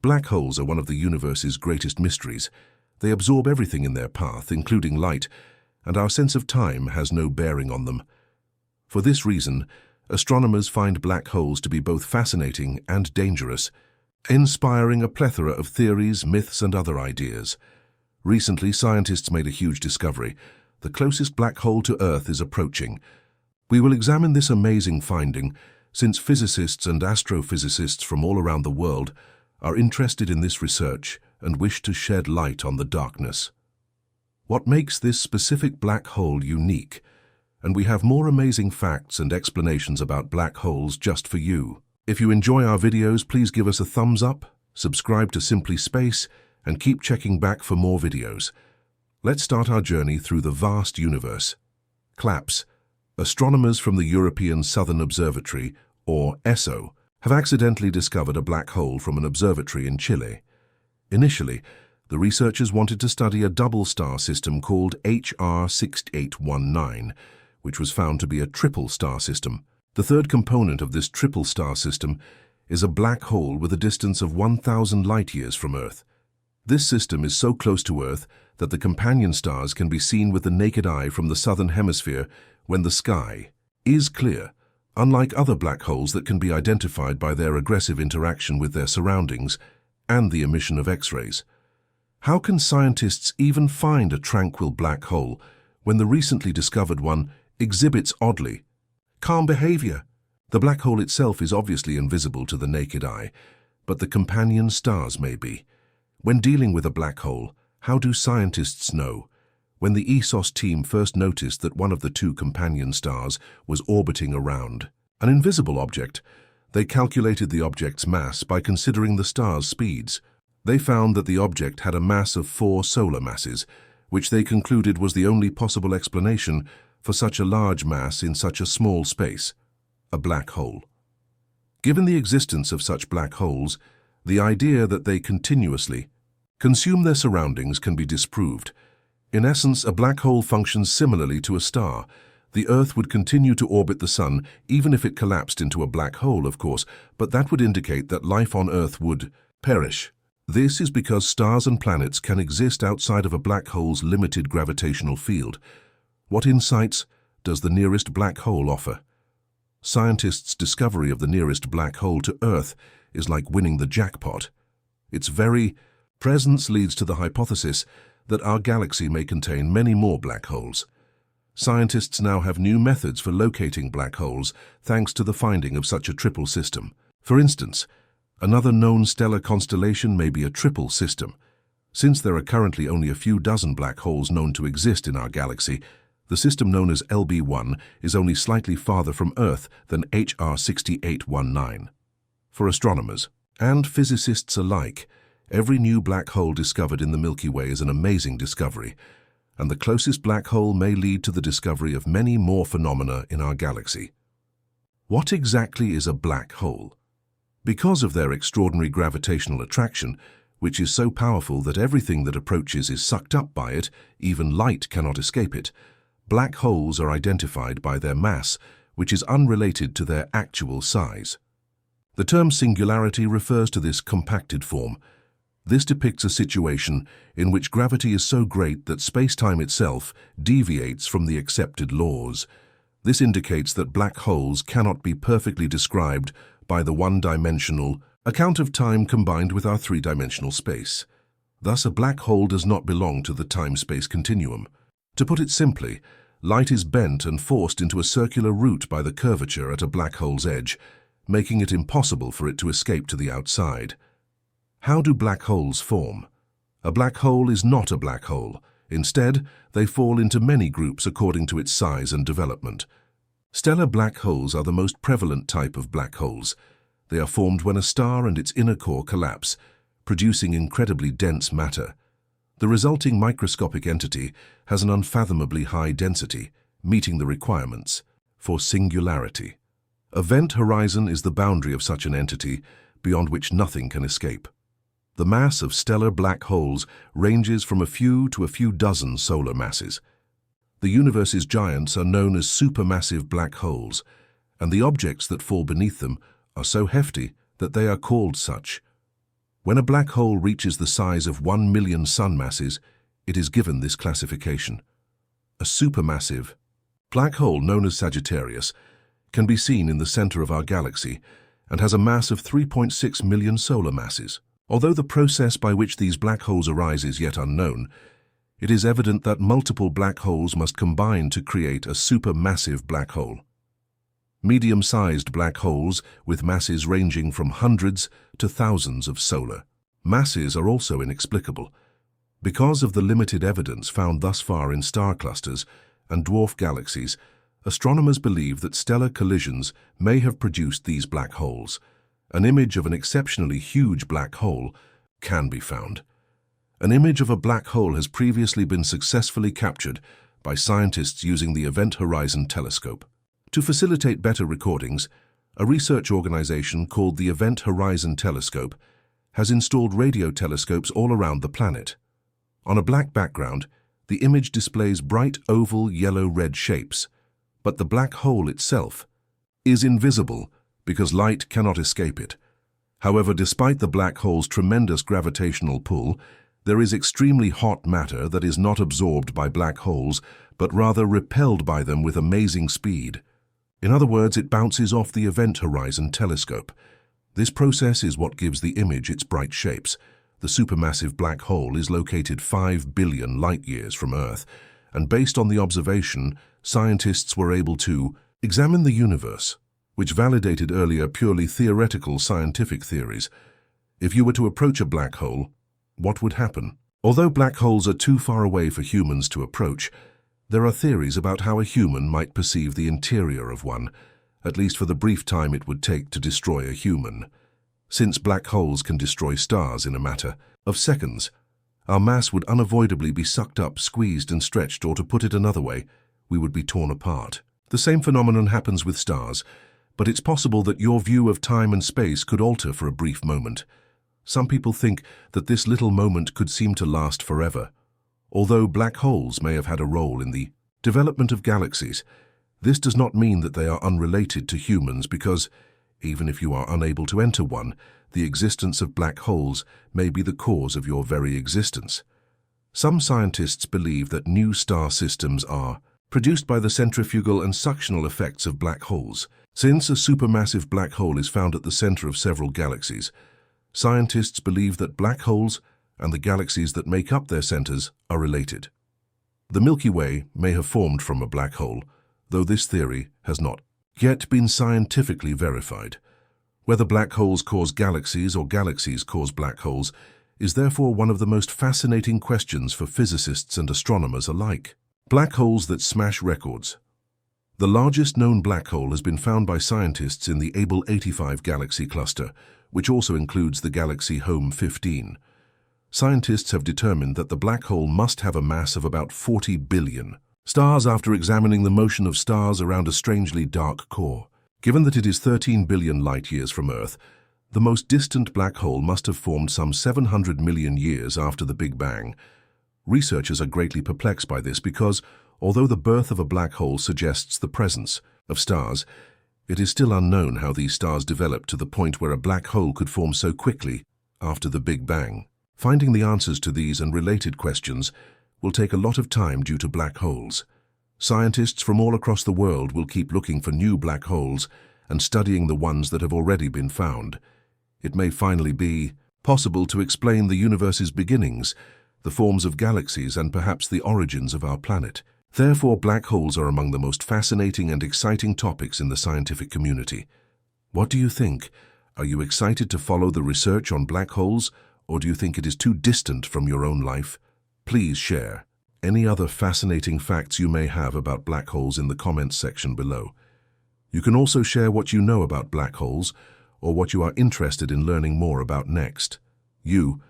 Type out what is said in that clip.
Black holes are one of the universe's greatest mysteries. They absorb everything in their path, including light, and our sense of time has no bearing on them. For this reason, astronomers find black holes to be both fascinating and dangerous, inspiring a plethora of theories, myths, and other ideas. Recently, scientists made a huge discovery. The closest black hole to Earth is approaching. We will examine this amazing finding, since physicists and astrophysicists from all around the world are interested in this research and wish to shed light on the darkness. What makes this specific black hole unique? And we have more amazing facts and explanations about black holes just for you. If you enjoy our videos, please give us a thumbs up, subscribe to Simply Space, and keep checking back for more videos. Let's start our journey through the vast universe. CLAPS. Astronomers from the European Southern Observatory, or ESO, have accidentally discovered a black hole from an observatory in Chile. Initially, the researchers wanted to study a double star system called HR 6819, which was found to be a triple star system. The third component of this triple star system is a black hole with a distance of 1,000 light-years from Earth. This system is so close to Earth that the companion stars can be seen with the naked eye from the southern hemisphere when the sky is clear, unlike other black holes that can be identified by their aggressive interaction with their surroundings and the emission of X-rays. How can scientists even find a tranquil black hole when the recently discovered one exhibits oddly calm behavior? The black hole itself is obviously invisible to the naked eye, but the companion stars may be. When dealing with a black hole, how do scientists know? When the ESOS team first noticed that one of the two companion stars was orbiting around an invisible object, they calculated the object's mass by considering the star's speeds. They found that the object had a mass of 4 solar masses, which they concluded was the only possible explanation for such a large mass in such a small space, a black hole. Given the existence of such black holes, the idea that they continuously consume their surroundings can be disproved. In essence, a black hole functions similarly to a star. The Earth would continue to orbit the Sun, even if it collapsed into a black hole, of course, but that would indicate that life on Earth would perish. This is because stars and planets can exist outside of a black hole's limited gravitational field. What insights does the nearest black hole offer? Scientists' discovery of the nearest black hole to Earth is like winning the jackpot. Its very presence leads to the hypothesis that our galaxy may contain many more black holes. Scientists now have new methods for locating black holes thanks to the finding of such a triple system. For instance, another known stellar constellation may be a triple system. Since there are currently only a few dozen black holes known to exist in our galaxy, the system known as LB1 is only slightly farther from Earth than HR 6819. For astronomers and physicists alike, every new black hole discovered in the Milky Way is an amazing discovery, and the closest black hole may lead to the discovery of many more phenomena in our galaxy. What exactly is a black hole? Because of their extraordinary gravitational attraction, which is so powerful that everything that approaches is sucked up by it, even light cannot escape it, black holes are identified by their mass, which is unrelated to their actual size. The term singularity refers to this compacted form. This depicts a situation in which gravity is so great that space-time itself deviates from the accepted laws. This indicates that black holes cannot be perfectly described by the one-dimensional account of time combined with our three-dimensional space. Thus, a black hole does not belong to the time-space continuum. To put it simply, light is bent and forced into a circular route by the curvature at a black hole's edge, making it impossible for it to escape to the outside. How do black holes form? A black hole is not a black hole. Instead, they fall into many groups according to its size and development. Stellar black holes are the most prevalent type of black holes. They are formed when a star and its inner core collapse, producing incredibly dense matter. The resulting microscopic entity has an unfathomably high density, meeting the requirements for singularity. Event horizon is the boundary of such an entity, beyond which nothing can escape. The mass of stellar black holes ranges from a few to a few dozen solar masses. The universe's giants are known as supermassive black holes, and the objects that fall beneath them are so hefty that they are called such. When a black hole reaches the size of 1 million sun masses, it is given this classification. A supermassive black hole, known as Sagittarius, can be seen in the center of our galaxy and has a mass of 3.6 million solar masses. Although the process by which these black holes arise is yet unknown, it is evident that multiple black holes must combine to create a supermassive black hole. Medium-sized black holes with masses ranging from hundreds to thousands of solar masses are also inexplicable. Because of the limited evidence found thus far in star clusters and dwarf galaxies, astronomers believe that stellar collisions may have produced these black holes. An image of an exceptionally huge black hole can be found. An image of a black hole has previously been successfully captured by scientists using the Event Horizon Telescope. To facilitate better recordings, a research organization called the Event Horizon Telescope has installed radio telescopes all around the planet. On a black background, the image displays bright oval yellow-red shapes, but the black hole itself is invisible because light cannot escape it. However, despite the black hole's tremendous gravitational pull, there is extremely hot matter that is not absorbed by black holes, but rather repelled by them with amazing speed. In other words, it bounces off the Event Horizon Telescope. This process is what gives the image its bright shapes. The supermassive black hole is located 5 billion light-years from Earth, and based on the observation, scientists were able to examine the universe, which validated earlier purely theoretical scientific theories. If you were to approach a black hole, what would happen? Although black holes are too far away for humans to approach, there are theories about how a human might perceive the interior of one, at least for the brief time it would take to destroy a human. Since black holes can destroy stars in a matter of seconds, our mass would unavoidably be sucked up, squeezed and stretched, or to put it another way, we would be torn apart. The same phenomenon happens with stars, but it's possible that your view of time and space could alter for a brief moment. Some people think that this little moment could seem to last forever. Although black holes may have had a role in the development of galaxies, this does not mean that they are unrelated to humans because, even if you are unable to enter one, the existence of black holes may be the cause of your very existence. Some scientists believe that new star systems are produced by the centrifugal and suctional effects of black holes. Since a supermassive black hole is found at the center of several galaxies, scientists believe that black holes and the galaxies that make up their centers are related. The Milky Way may have formed from a black hole, though this theory has not yet been scientifically verified. Whether black holes cause galaxies or galaxies cause black holes is therefore one of the most fascinating questions for physicists and astronomers alike. Black holes that smash records. The largest known black hole has been found by scientists in the Abell 85 galaxy cluster, which also includes the galaxy Home 15. Scientists have determined that the black hole must have a mass of about 40 billion stars after examining the motion of stars around a strangely dark core. Given that it is 13 billion light-years from Earth, the most distant black hole must have formed some 700 million years after the Big Bang. Researchers are greatly perplexed by this because, although the birth of a black hole suggests the presence of stars, it is still unknown how these stars developed to the point where a black hole could form so quickly after the Big Bang. Finding the answers to these and related questions will take a lot of time due to black holes. Scientists from all across the world will keep looking for new black holes and studying the ones that have already been found. It may finally be possible to explain the universe's beginnings, the forms of galaxies, and perhaps the origins of our planet. Therefore, black holes are among the most fascinating and exciting topics in the scientific community. What do you think? Are you excited to follow the research on black holes, or do you think it is too distant from your own life? Please share any other fascinating facts you may have about black holes in the comments section below. You can also share what you know about black holes or what you are interested in learning more about next. You